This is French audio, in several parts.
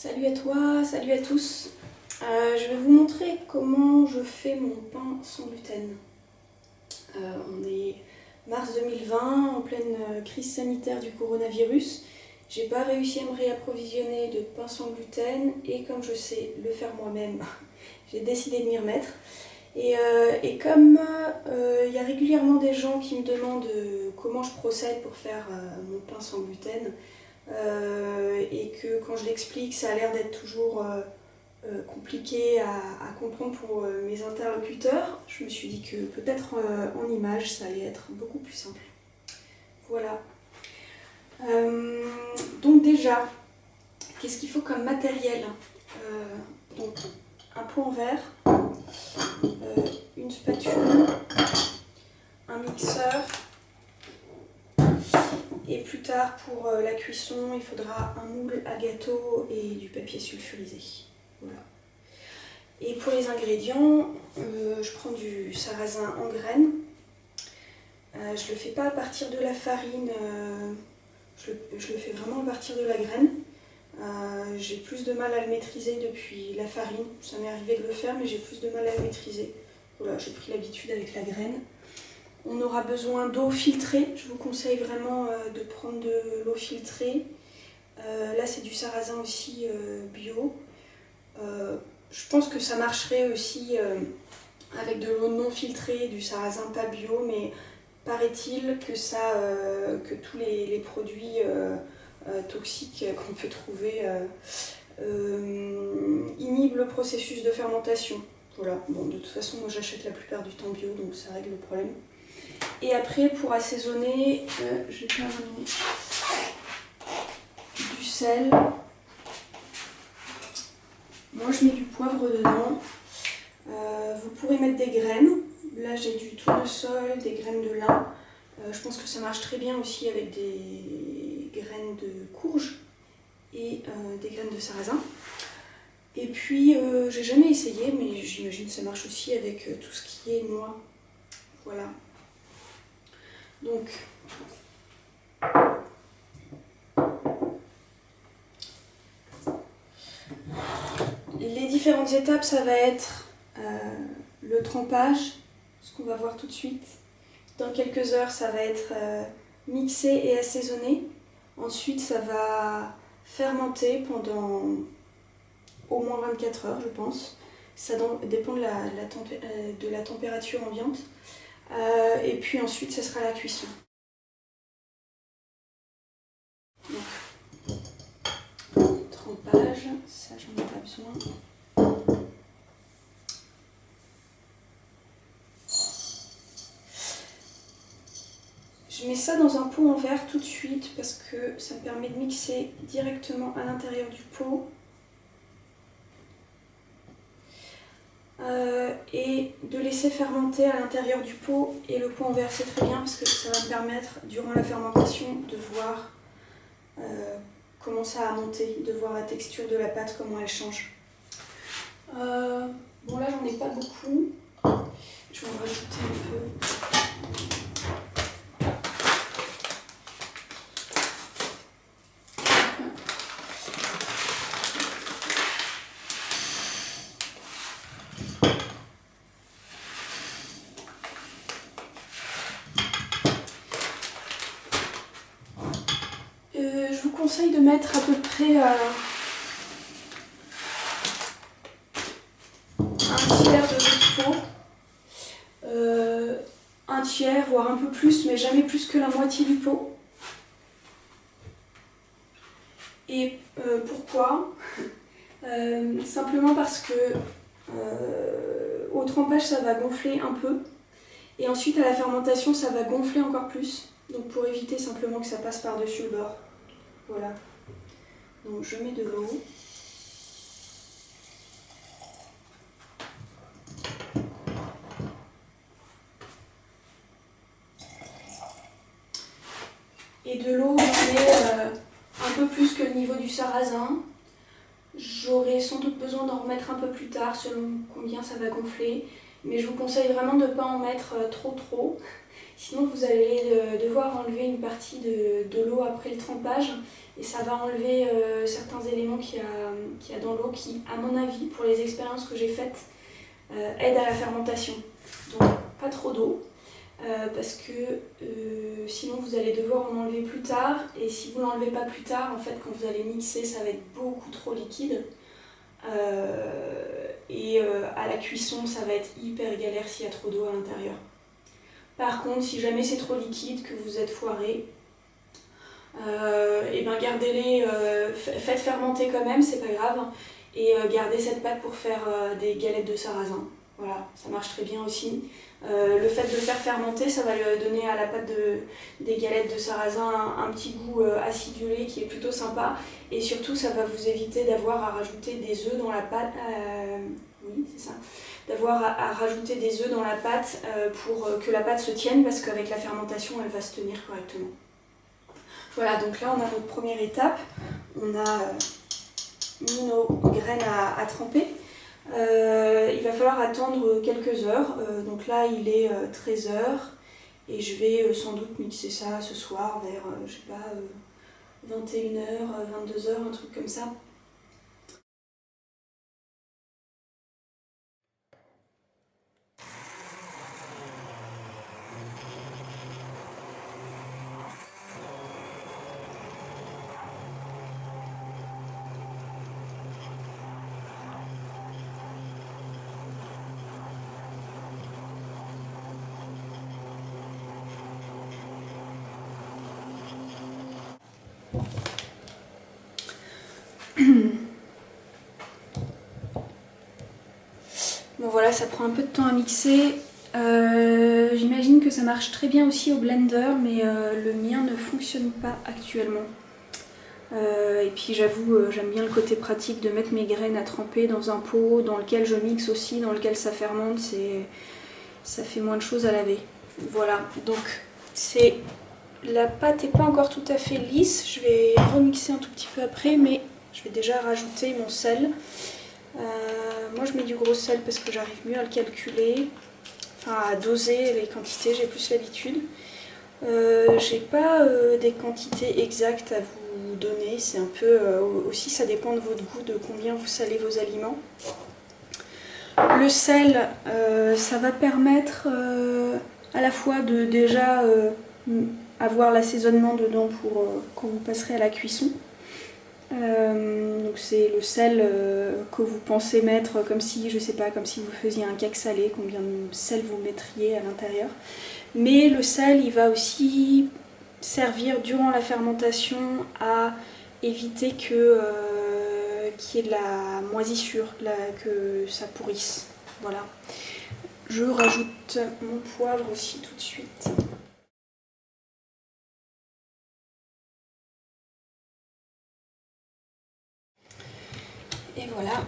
Salut à toi, salut à tous. Je vais vous montrer comment je fais mon pain sans gluten. On est mars 2020, en pleine crise sanitaire du coronavirus. J'ai pas réussi à me réapprovisionner de pain sans gluten et comme je sais le faire moi-même, j'ai décidé de m'y remettre. Et comme il y a régulièrement des gens qui me demandent comment je procède pour faire mon pain sans gluten, et que quand je l'explique, ça a l'air d'être toujours compliqué à comprendre pour mes interlocuteurs, je me suis dit que peut-être en image, ça allait être beaucoup plus simple. Voilà. Donc déjà, qu'est-ce qu'il faut comme matériel? Donc, un pot en verre, une spatule, un mixeur, et plus tard pour la cuisson, il faudra un moule à gâteau et du papier sulfurisé. Voilà. Et pour les ingrédients, je prends du sarrasin en graines. Je ne le fais pas à partir de la farine, je le fais vraiment à partir de la graine. J'ai plus de mal à le maîtriser depuis la farine. Ça m'est arrivé de le faire, mais j'ai plus de mal à le maîtriser. Voilà, j'ai pris l'habitude avec la graine. On aura besoin d'eau filtrée. Je vous conseille vraiment de prendre de l'eau filtrée. Là, c'est du sarrasin aussi bio. Je pense que ça marcherait aussi avec de l'eau non filtrée, du sarrasin pas bio, mais paraît-il que que tous les produits toxiques qu'on peut trouver inhibent le processus de fermentation. Voilà. Bon, de toute façon, moi j'achète la plupart du temps bio, donc ça règle le problème. Et après, pour assaisonner, je vais faire du sel. Moi, je mets du poivre dedans. Vous pourrez mettre des graines. Là, j'ai du tournesol, des graines de lin. Je pense que ça marche très bien aussi avec des graines de courge et des graines de sarrasin. Et puis, j'ai jamais essayé, mais j'imagine que ça marche aussi avec tout ce qui est noix. Voilà. Donc, les différentes étapes, ça va être le trempage, ce qu'on va voir tout de suite. Dans quelques heures, ça va être mixé et assaisonné. Ensuite, ça va fermenter pendant au moins 24 heures, je pense. Ça dépend de la température ambiante. Et puis ensuite, ça sera la cuisson. Donc, trempage, ça j'en ai pas besoin. Je mets ça dans un pot en verre tout de suite parce que ça me permet de mixer directement à l'intérieur du pot. Et de laisser fermenter à l'intérieur du pot. Et le pot en verre, c'est très bien parce que ça va me permettre, durant la fermentation, de voir comment ça a monté, de voir la texture de la pâte, comment elle change. Bon, là, j'en ai pas beaucoup. Je vais en rajouter un peu. Je vous conseille de mettre à peu près un tiers de votre pot. Un tiers, voire un peu plus, mais jamais plus que la moitié du pot. Et pourquoi? Simplement parce que au trempage, ça va gonfler un peu. Et ensuite, à la fermentation, ça va gonfler encore plus. Donc pour éviter simplement que ça passe par-dessus le bord. Voilà. Donc je mets de l'eau. Et de l'eau, j'en mets un peu plus que le niveau du sarrasin. J'aurai sans doute besoin d'en remettre un peu plus tard selon combien ça va gonfler. Mais je vous conseille vraiment de ne pas en mettre trop. Sinon vous allez devoir enlever une partie de l'eau après le trempage et ça va enlever certains éléments qu'il y a dans l'eau qui, à mon avis, pour les expériences que j'ai faites, aident à la fermentation. Donc pas trop d'eau. Parce que sinon vous allez devoir en enlever plus tard et si vous ne l'enlevez pas plus tard, en fait quand vous allez mixer ça va être beaucoup trop liquide à la cuisson ça va être hyper galère s'il y a trop d'eau à l'intérieur. Par contre si jamais c'est trop liquide, que vous êtes foiré, et ben gardez-les, faites fermenter quand même, c'est pas grave, et gardez cette pâte pour faire des galettes de sarrasin. Voilà, ça marche très bien aussi. Le fait de le faire fermenter, ça va donner à la pâte des galettes de sarrasin un petit goût acidulé qui est plutôt sympa. Et surtout, ça va vous éviter d'avoir à rajouter des œufs dans la pâte. Oui, c'est ça. D'avoir à rajouter des œufs dans la pâte pour que la pâte se tienne, parce qu'avec la fermentation, elle va se tenir correctement. Voilà, donc là, on a notre première étape. On a mis nos graines à tremper. Il va falloir attendre quelques heures, donc là il est 13 h et je vais sans doute mixer ça ce soir vers, je sais pas, 21 h, 22 h, un truc comme ça. Bon voilà, ça prend un peu de temps à mixer. J'imagine que ça marche très bien aussi au blender, mais le mien ne fonctionne pas actuellement. Et puis j'avoue, j'aime bien le côté pratique de mettre mes graines à tremper dans un pot dans lequel je mixe aussi, dans lequel ça fermente, ça fait moins de choses à laver. Voilà, donc la pâte n'est pas encore tout à fait lisse, je vais remixer un tout petit peu après, mais je vais déjà rajouter mon sel. Moi je mets du gros sel parce que j'arrive mieux à le calculer, enfin à doser les quantités, j'ai plus l'habitude. J'ai pas des quantités exactes à vous donner, c'est un peu aussi ça dépend de votre goût, de combien vous salez vos aliments. Le sel, ça va permettre à la fois de déjà avoir l'assaisonnement dedans pour quand vous passerez à la cuisson. Donc c'est le sel que vous pensez mettre comme si, je sais pas, comme si vous faisiez un cake salé, combien de sel vous mettriez à l'intérieur. Mais le sel, il va aussi servir durant la fermentation à éviter qu'il y ait de la moisissure, que ça pourrisse. Voilà. Je rajoute mon poivre aussi tout de suite. Et voilà.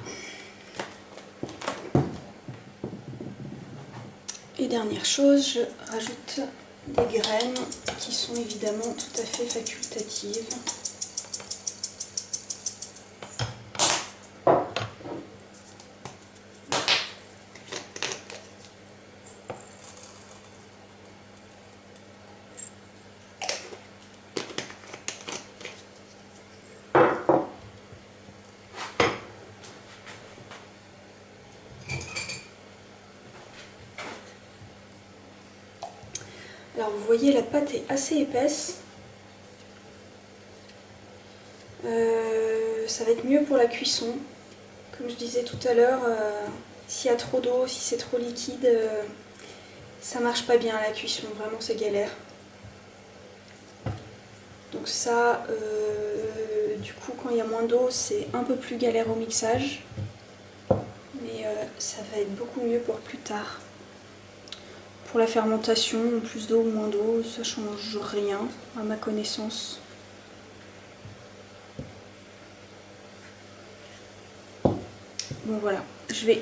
Et dernière chose, je rajoute des graines qui sont évidemment tout à fait facultatives. Alors vous voyez, la pâte est assez épaisse. Ça va être mieux pour la cuisson. Comme je disais tout à l'heure, s'il y a trop d'eau, si c'est trop liquide, ça marche pas bien à la cuisson, vraiment c'est galère. Donc ça, du coup quand il y a moins d'eau, c'est un peu plus galère au mixage. Mais ça va être beaucoup mieux pour plus tard. Pour la fermentation, plus d'eau ou moins d'eau, ça change rien à ma connaissance. Bon voilà, je vais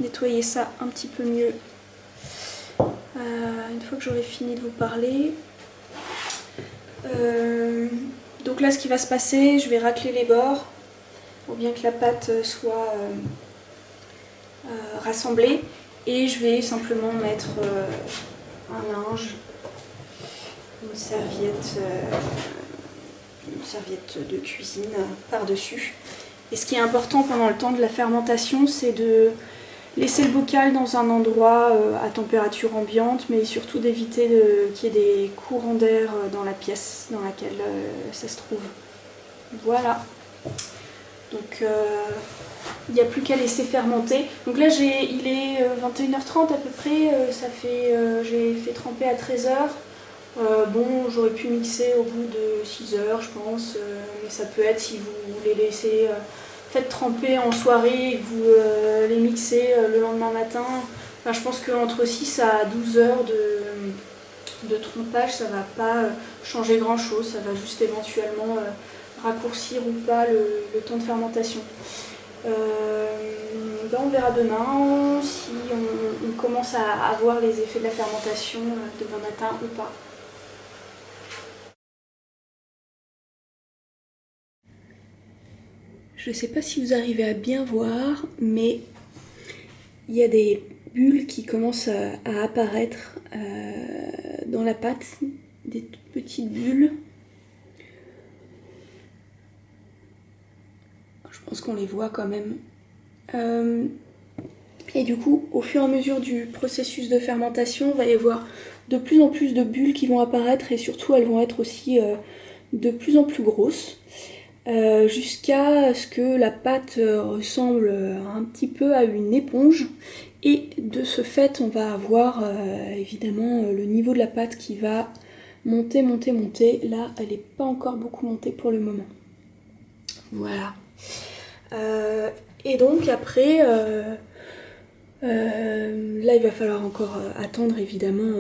nettoyer ça un petit peu mieux une fois que j'aurai fini de vous parler. Donc là ce qui va se passer, je vais racler les bords pour bien que la pâte soit rassemblée et je vais simplement mettre un linge, une serviette de cuisine par-dessus. Et ce qui est important pendant le temps de la fermentation, c'est de laisser le bocal dans un endroit à température ambiante, mais surtout d'éviter qu'il y ait des courants d'air dans la pièce dans laquelle ça se trouve. Voilà. Donc il n'y a plus qu'à laisser fermenter. Donc là il est 21h30 à peu près, j'ai fait tremper à 13h. Bon, j'aurais pu mixer au bout de 6h je pense, mais ça peut être si vous les laissez faites tremper en soirée et que vous les mixez le lendemain matin. Enfin, je pense qu'entre 6 à 12 heures de trempage, ça va pas changer grand chose, ça va juste éventuellement raccourcir ou pas le temps de fermentation. On verra demain si on commence à avoir les effets de la fermentation demain matin ou pas. Je ne sais pas si vous arrivez à bien voir, mais il y a des bulles qui commencent à apparaître dans la pâte, des toutes petites bulles. Je pense qu'on les voit quand même. Et du coup, au fur et à mesure du processus de fermentation, il va y avoir de plus en plus de bulles qui vont apparaître et surtout elles vont être aussi de plus en plus grosses. Jusqu'à ce que la pâte ressemble un petit peu à une éponge et de ce fait on va avoir évidemment le niveau de la pâte qui va monter. Là elle n'est pas encore beaucoup montée pour le moment. Voilà. Et donc après là il va falloir encore attendre évidemment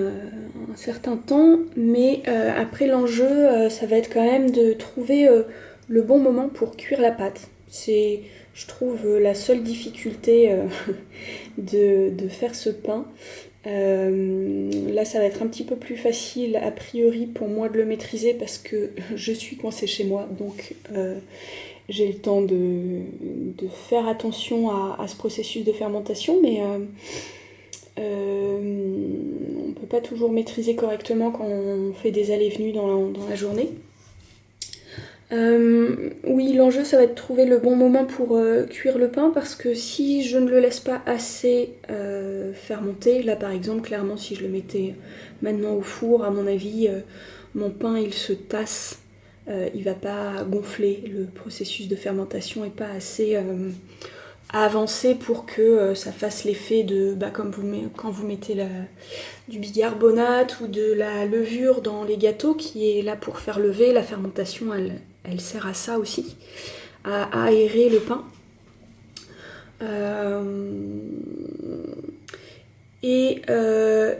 un certain temps, mais après l'enjeu ça va être quand même de trouver le bon moment pour cuire la pâte. C'est, je trouve, la seule difficulté de faire ce pain. Là, ça va être un petit peu plus facile, a priori, pour moi de le maîtriser parce que je suis coincée chez moi. Donc, j'ai le temps de faire attention à ce processus de fermentation. Mais on ne peut pas toujours maîtriser correctement quand on fait des allées-venues dans la journée. Oui, l'enjeu ça va être de trouver le bon moment pour cuire le pain parce que si je ne le laisse pas assez fermenter, là par exemple clairement si je le mettais maintenant au four, à mon avis mon pain il se tasse, il va pas gonfler, le processus de fermentation est pas assez avancé pour que ça fasse l'effet de comme quand vous mettez du bicarbonate ou de la levure dans les gâteaux qui est là pour faire lever. La fermentation elle sert à ça aussi, à aérer le pain.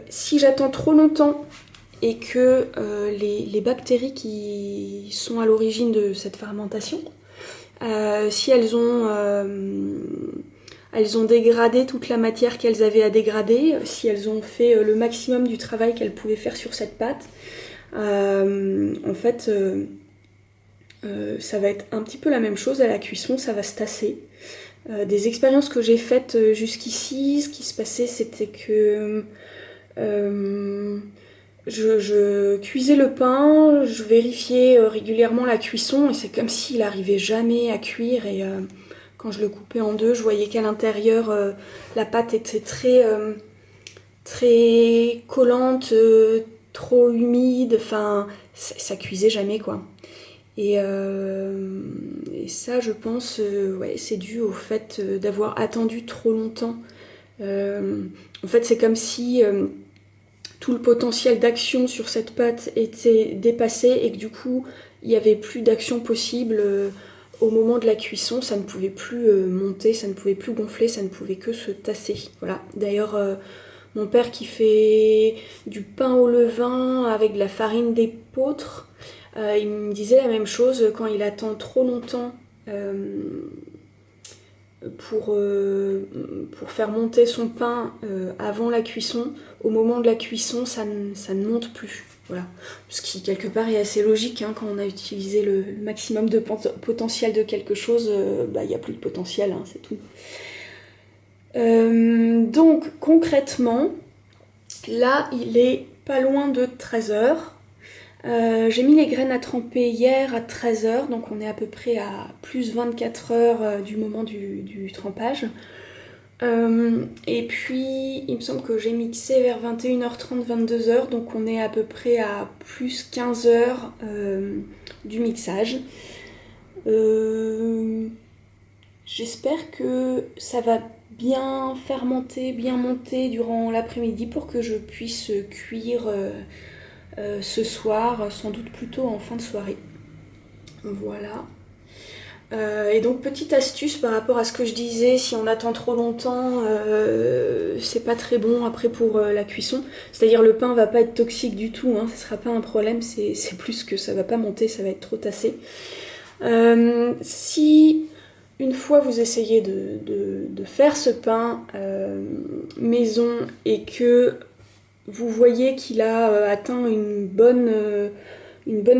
Si j'attends trop longtemps et que les bactéries qui sont à l'origine de cette fermentation, si elles ont dégradé toute la matière qu'elles avaient à dégrader, si elles ont fait le maximum du travail qu'elles pouvaient faire sur cette pâte, en fait ça va être un petit peu la même chose à la cuisson, ça va se tasser. Des expériences que j'ai faites jusqu'ici, ce qui se passait c'était que je cuisais le pain, je vérifiais régulièrement la cuisson et c'est comme s'il arrivait jamais à cuire et quand je le coupais en deux, je voyais qu'à l'intérieur la pâte était très collante, trop humide, enfin ça cuisait jamais quoi. Et ça je pense ouais, c'est dû au fait d'avoir attendu trop longtemps. En fait c'est comme si tout le potentiel d'action sur cette pâte était dépassé et que du coup il n'y avait plus d'action possible au moment de la cuisson, ça ne pouvait plus monter, ça ne pouvait plus gonfler, ça ne pouvait que se tasser. Voilà. D'ailleurs mon père qui fait du pain au levain avec de la farine d'épeautre, il me disait la même chose quand il attend trop longtemps pour faire monter son pain avant la cuisson. Au moment de la cuisson, ça ne monte plus. Voilà. Ce qui, quelque part, est assez logique. Hein, quand on a utilisé le maximum de potentiel de quelque chose, il n'y a plus de potentiel, hein, c'est tout. Donc, concrètement, là, il est pas loin de 13 heures. J'ai mis les graines à tremper hier à 13 heures, donc on est à peu près à plus 24 heures du moment du trempage. Et puis il me semble que j'ai mixé vers 21h30, 22h, donc on est à peu près à plus 15 heures du mixage. J'espère que ça va bien fermenter, bien monter durant l'après-midi pour que je puisse cuire ce soir, sans doute plutôt en fin de soirée. Voilà. Et donc petite astuce par rapport à ce que je disais, si on attend trop longtemps, c'est pas très bon après pour la cuisson. C'est-à-dire le pain va pas être toxique du tout, hein, ça sera pas un problème, c'est plus que ça va pas monter, ça va être trop tassé. Si une fois vous essayez de faire ce pain maison et que vous voyez qu'il a atteint une bonne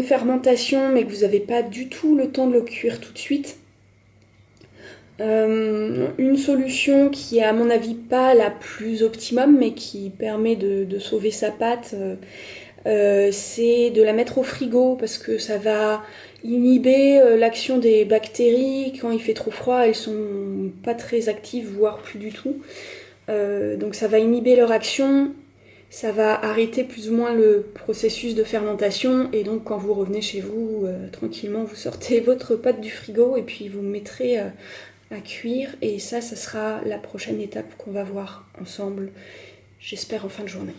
fermentation mais que vous n'avez pas du tout le temps de le cuire tout de suite, une solution qui est à mon avis pas la plus optimum mais qui permet de sauver sa pâte, c'est de la mettre au frigo parce que ça va inhiber l'action des bactéries. Quand il fait trop froid, elles sont pas très actives, voire plus du tout. Donc ça va inhiber leur action, ça va arrêter plus ou moins le processus de fermentation et donc quand vous revenez chez vous, tranquillement vous sortez votre pâte du frigo et puis vous mettrez à cuire et ça sera la prochaine étape qu'on va voir ensemble, j'espère en fin de journée.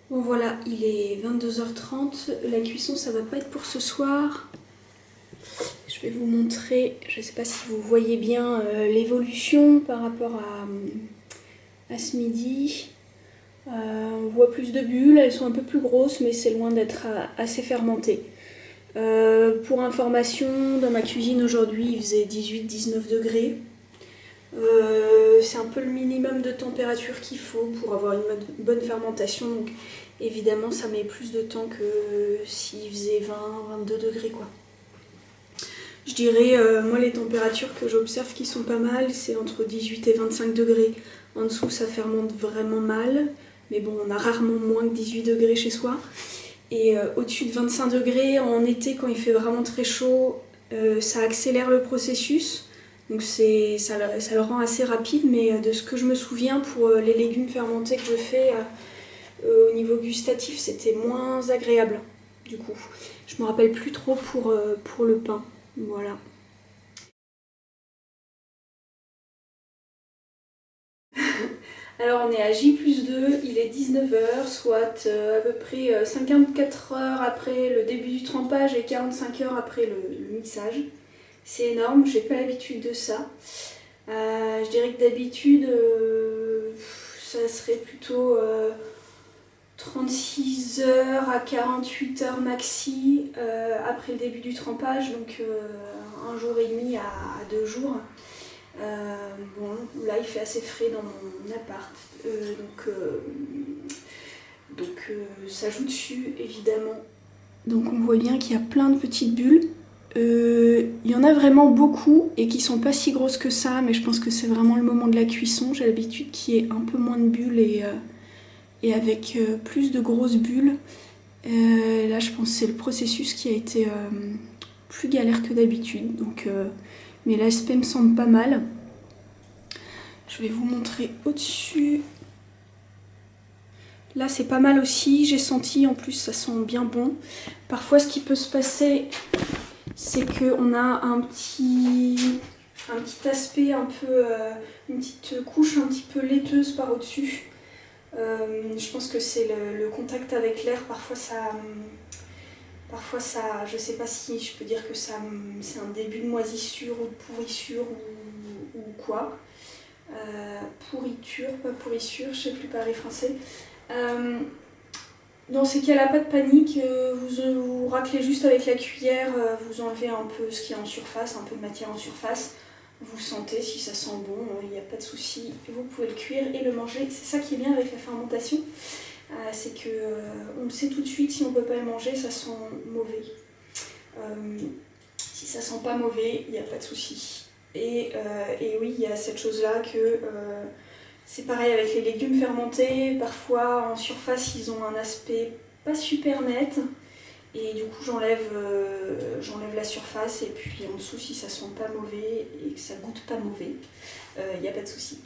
Bon voilà, il est 22h30, la cuisson ça va pas être pour ce soir. Je vais vous montrer, je sais pas si vous voyez bien l'évolution par rapport à ce midi. On voit plus de bulles, elles sont un peu plus grosses mais c'est loin d'être assez fermenté. Pour information, dans ma cuisine aujourd'hui il faisait 18-19 degrés. C'est un peu le minimum de température qu'il faut pour avoir une bonne fermentation, donc évidemment ça met plus de temps que s'il faisait 20-22 degrés quoi. Je dirais, moi les températures que j'observe qui sont pas mal, c'est entre 18 et 25 degrés. En dessous ça fermente vraiment mal, mais bon on a rarement moins que 18 degrés chez soi. Et au-dessus de 25 degrés en été quand il fait vraiment très chaud, ça accélère le processus. Donc ça le rend assez rapide, mais de ce que je me souviens pour les légumes fermentés que je fais au niveau gustatif, c'était moins agréable du coup. Je me rappelle plus trop pour le pain, voilà. Alors on est à J+2, il est 19h, soit à peu près 54 heures après le début du trempage et 45 heures après le mixage. C'est énorme, j'ai pas l'habitude de ça. Je dirais que d'habitude, ça serait plutôt 36 heures à 48 heures maxi après le début du trempage, donc un jour et demi à 2 jours. Bon, là il fait assez frais dans mon appart, donc ça joue dessus évidemment. Donc on voit bien qu'il y a plein de petites bulles. Il y en a vraiment beaucoup et qui sont pas si grosses que ça, mais je pense que c'est vraiment le moment de la cuisson. J'ai l'habitude qu'il y ait un peu moins de bulles et avec plus de grosses bulles. Là je pense que c'est le processus qui a été plus galère que d'habitude, donc mais l'aspect me semble pas mal. Je vais vous montrer au-dessus. Là c'est pas mal aussi, j'ai senti en plus ça sent bien bon. Parfois ce qui peut se passer, c'est qu'on a un petit aspect un peu, une petite couche un petit peu laiteuse par au-dessus. Je pense que c'est le contact avec l'air, parfois ça, je sais pas si je peux dire que c'est un début de moisissure ou de pourrissure ou quoi. Pourriture, pas pourrissure, je sais plus parler français. Dans ces cas-là, pas de panique, vous raclez juste avec la cuillère, vous enlevez un peu ce qui est en surface, un peu de matière en surface. Vous sentez si ça sent bon, il n'y a pas de souci, vous pouvez le cuire et le manger. C'est ça qui est bien avec la fermentation, c'est qu'on le sait tout de suite, si on ne peut pas le manger, ça sent mauvais. Si ça sent pas mauvais, il n'y a pas de souci. Et oui, il y a cette chose-là que c'est pareil avec les légumes fermentés. Parfois, en surface, ils ont un aspect pas super net. Et du coup, j'enlève la surface. Et puis en dessous, si ça sent pas mauvais et que ça goûte pas mauvais, il n'y a pas de souci.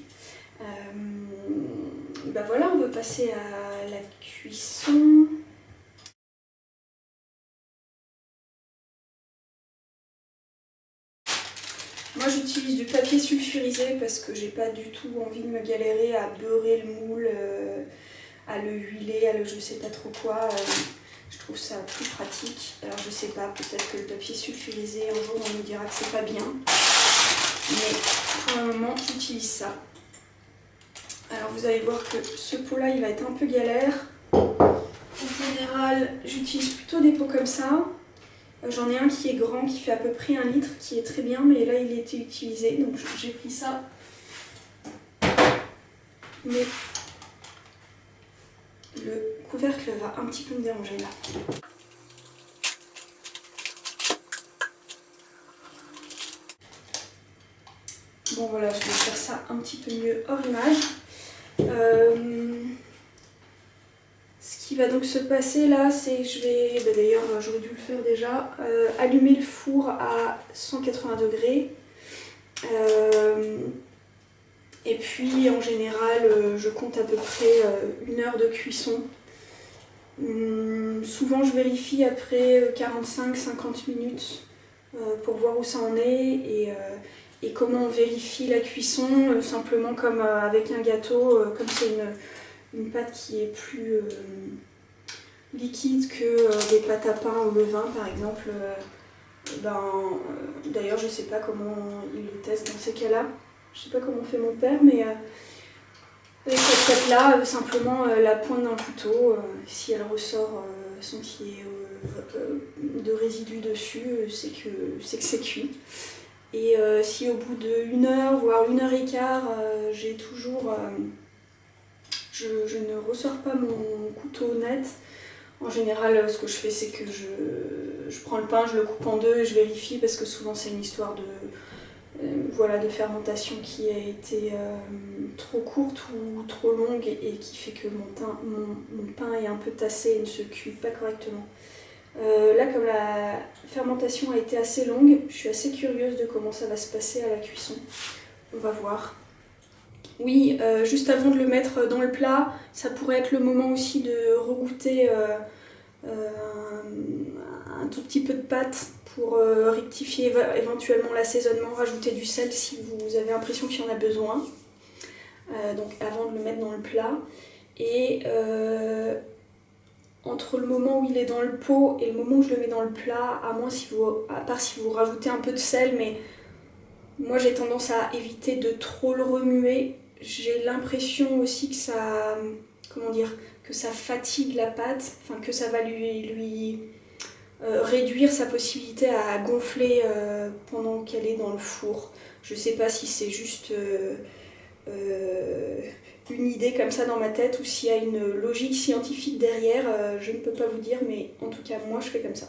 Bah voilà, on va passer à la cuisson. Moi j'utilise du papier sulfurisé parce que j'ai pas du tout envie de me galérer à beurrer le moule, à le huiler, à le je sais pas trop quoi. Je trouve ça plus pratique. Alors je sais pas, peut-être que le papier sulfurisé, un jour on me dira que c'est pas bien. Mais pour le moment j'utilise ça. Alors vous allez voir que ce pot là il va être un peu galère. En général j'utilise plutôt des pots comme ça. J'en ai un qui est grand, qui fait à peu près 1 litre, qui est très bien, mais là il était utilisé, donc j'ai pris ça. Mais le couvercle va un petit peu me déranger là. Bon voilà, je vais faire ça un petit peu mieux hors image. Ce qui va donc se passer là, c'est que je vais, d'ailleurs j'aurais dû le faire déjà, allumer le four à 180 degrés. Et puis en général, je compte à peu près 1 heure de cuisson. Souvent je vérifie après 45-50 minutes pour voir où ça en est et comment on vérifie la cuisson, simplement comme avec un gâteau, comme c'est une pâte qui est plus liquide que des pâtes à pain au levain par exemple. D'ailleurs je sais pas comment ils le testent dans ces cas-là. Je sais pas comment fait mon père, mais avec cette pâte-là, simplement la pointe d'un couteau, si elle ressort sans qu'il y ait de résidus dessus, c'est que c'est cuit. Et si au bout d'1 heure, voire 1 heure et quart, j'ai toujours... je ne ressors pas mon couteau net. En général, ce que je fais, c'est que je prends le pain, je le coupe en deux et je vérifie parce que souvent c'est une histoire de fermentation qui a été trop courte ou trop longue et qui fait que mon pain est un peu tassé et ne se cuit pas correctement. Là, comme la fermentation a été assez longue, je suis assez curieuse de comment ça va se passer à la cuisson. On va voir. Oui, juste avant de le mettre dans le plat, ça pourrait être le moment aussi de regoûter un tout petit peu de pâte pour rectifier éventuellement l'assaisonnement, rajouter du sel si vous avez l'impression qu'il y en a besoin. Donc avant de le mettre dans le plat. Et entre le moment où il est dans le pot et le moment où je le mets dans le plat, à part si vous rajoutez un peu de sel, mais moi j'ai tendance à éviter de trop le remuer. J'ai l'impression aussi que ça, que ça fatigue la pâte, enfin que ça va lui réduire sa possibilité à gonfler pendant qu'elle est dans le four. Je sais pas si c'est juste une idée comme ça dans ma tête ou s'il y a une logique scientifique derrière, je ne peux pas vous dire, mais en tout cas moi je fais comme ça.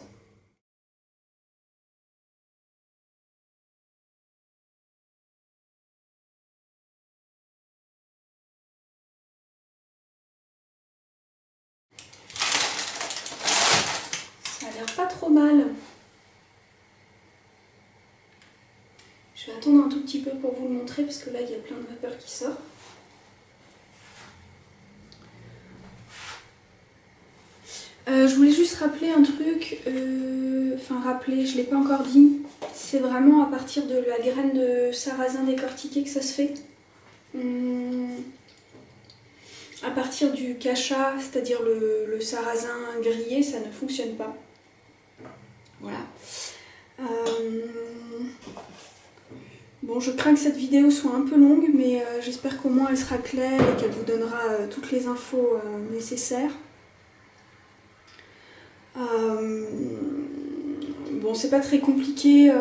Ça a l'air pas trop mal. Je vais attendre un tout petit peu pour vous le montrer parce que là il y a plein de vapeur qui sort. Je voulais juste rappeler un truc, je l'ai pas encore dit, c'est vraiment à partir de la graine de sarrasin décortiqué que ça se fait. À partir du cacha, c'est-à-dire le sarrasin grillé, ça ne fonctionne pas. Voilà. Bon, je crains que cette vidéo soit un peu longue, mais j'espère qu'au moins elle sera claire et qu'elle vous donnera toutes les infos nécessaires. Bon, c'est pas très compliqué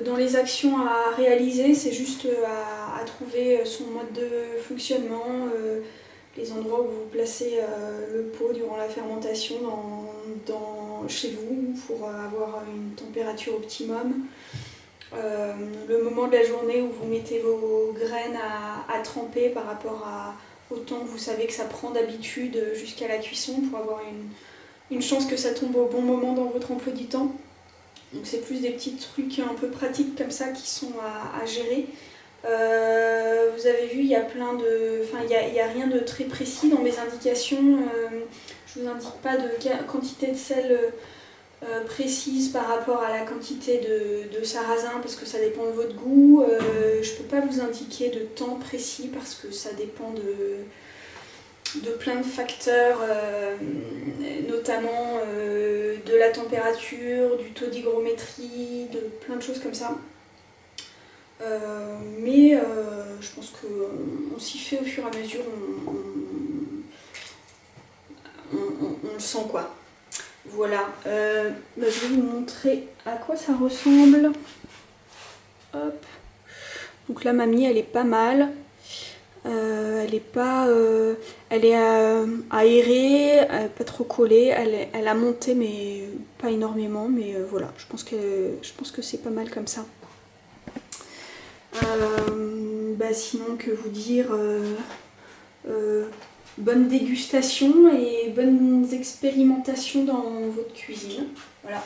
dans les actions à réaliser, c'est juste à trouver son mode de fonctionnement, les endroits où vous placez le pot durant la fermentation chez vous pour avoir une température optimum. le moment de la journée où vous mettez vos graines à tremper par rapport au temps que vous savez que ça prend d'habitude jusqu'à la cuisson pour avoir une chance que ça tombe au bon moment dans votre emploi du temps. Donc c'est plus des petits trucs un peu pratiques comme ça qui sont à gérer. Vous avez vu, il y a plein de... Enfin, il y a rien de très précis dans mes indications. Je vous indique pas de quantité de sel précise par rapport à la quantité de sarrasin parce que ça dépend de votre goût. Je peux pas vous indiquer de temps précis parce que ça dépend de plein de facteurs, notamment de la température, du taux d'hygrométrie, de plein de choses comme ça. Mais je pense qu'on s'y fait au fur et à mesure, on le sent quoi. Voilà, je vais vous montrer à quoi ça ressemble. Hop. Donc là, mamie, elle est pas mal. Elle est pas, elle est aérée, pas trop collée. Elle a monté, mais pas énormément. Mais voilà, je pense que c'est pas mal comme ça. Sinon, que vous dire, bonne dégustation et bonnes expérimentations dans votre cuisine. Voilà.